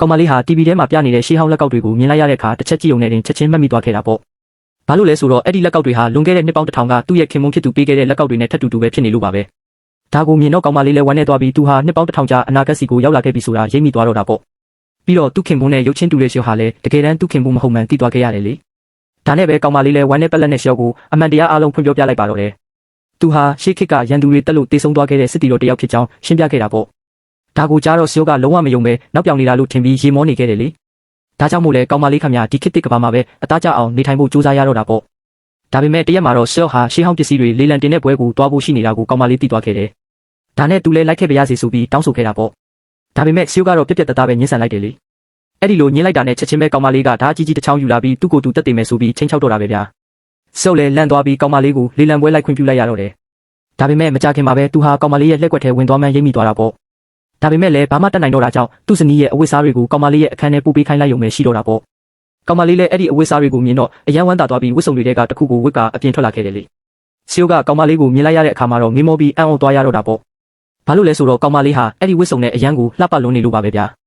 ကောင်မလေးဟာ TV ထဲမှာပြနေတဲ့ရှေးဟောင်းလက်ကောက်တွေကိုမြင်လိုက်ရတဲ့အခါတစ်ချက်ကြည့်ုံနဲ့တင်ချက်ချင်းမှတ်မိသွားခဲ့တာပေါ့။ဘာလို့လဲဆိုတော့အဲ့ဒီလက်ကောက်တွေဟာလွန်ခဲ့တဲ့နှစ်ပေါင်း1000ကသူ့ရဲ့ခင်မုန်းဖြစ်သူပေးခဲ့တဲ့လက်ကောက်တွေနဲ့ထပ်တူတူပဲဖြစ်နေလို့ပါပဲ။ဒါကိုမြင်တော့ကောင်မလေးလည်းဝမ်းနဲ့သွားပြီးသူဟာနှစ်ပေါင်း1000ကြာအနာဂတ်စီကိုရောက်လာခဲ့ပြီဆိုတာရိပ်မိသွားတော့တာပေါ့။ပြီးတော့သူ့ခင်မုန်းနဲ့ရုပ်ချင်းတူတဲ့ရှော့ဟာလည်းတကယ်တမ်းသူ့ခင်မုန်းမဟုတ်မှန်သိသွားခဲ့ရတယ်လေ။ဒါနဲ့ပဲကောင်မလေးလည်းဝမ်းနဲ့ပက်လက်နဲ့ရှော့ကိုအမှန်တရားအားလုံးဖွင့်ပြောပြလိုက်ပါတော့တယ်။သူဟာရှေးခေတ်ကရန်သူတွေတက်လို့တေဆုံးသွားခဲ့တဲ့စစ်တီတော်တယောက်ဖြစ်ကြောင်းရှင်းပြခဲ့တာပေါ့။ဒါကိုကြားတော့ရှော့ကလုံးဝမယုံပဲနောက်ပြောင်နေတာလို့ထင်ပြီးရေမောနေခဲ့တယ်လေ။ဒါကြောင့်မို့လဲကောင်မလေးခမညာဒီခေတ်တစ်ကဘာမှာပဲအသားကျအောင်နေထိုင်ဖို့ကြိုးစားရတော့တာပေါ့။ဒါပေမဲ့တရက်မှာတော့ရှော့ဟာရှေးဟောင်းပစ္စည်းတွေလေလံတင်တဲ့ပွဲကိုတွားဖို့ရှိနေတာကိုကောင်မလေးသိသွားခဲ့တယ်။ဒါနဲ့သူလည်းလိုက်ခဲ့ပါရစေဆိုပြီးတောင်းဆိုခဲ့တာပေါ့။ဒါပေမဲ့ရှေ့ကတော့ပြက်ပြက်တသားပဲညှင်းဆန်လိုက်တယ်လေ။အဲ့ဒီလိုညှင်းလိုက်တာနဲ့ချက်ချင်းပဲကောင်မလေးကဓာတ်ကြီးကြီးတစ်ချောင်းယူလာပြီးသူ့ကိုယ်သူတက်တင်မယ်ဆိုပြီးချင်းချောက်တော့တာပဲဗျာ။ရှော့လည်းလန့်သွားပြီးကောင်မလေးကိုလေလံပွဲလိုက်ခွင့်ပြုလိုက်ရတော့တယ်။ဒါပေမဲ့မကြခင်မှာပဲသူဟာကောင်မလေးရဲ့လက်ကွက်ထဲဝင်သွားမှရိပ်မိသွားတာပေါ့။ဒါပေမဲ့လည်းဘာမှတတ်နိုင်တော့တာကြောင့်သူ့ဇနီးရဲ့အဝတ်စားတွေကိုကောင်မလေးရဲ့အခန်းထဲပို့ပေးခိုင်းလိုက်ရုံပဲရှိတော့တာပေါ့။ကောင်မလေးလည်းအဲ့ဒီအဝတ်စားတွေကိုမြင်တော့အယံဝမ်းသာသွားပြီးဝတ်စုံတွေကတခုကိုဝတ်ကအပြင်ထွက်လာခဲ့တယ်လေ။ရှေ့ကကောင်မလေးကိုမြင်လိုက်ရတဲ့အခါမှာတော့ငေးမောပြီးအံ့ဩသွားရတော့တာပေါ့။ဘာလို့လဲဆိုတော့ကောင်မလေးဟာအဲ့ဒီဝတ်စုံနဲ့အယံကိုလှပလွန်းနေလို့ပါပဲဗျာ။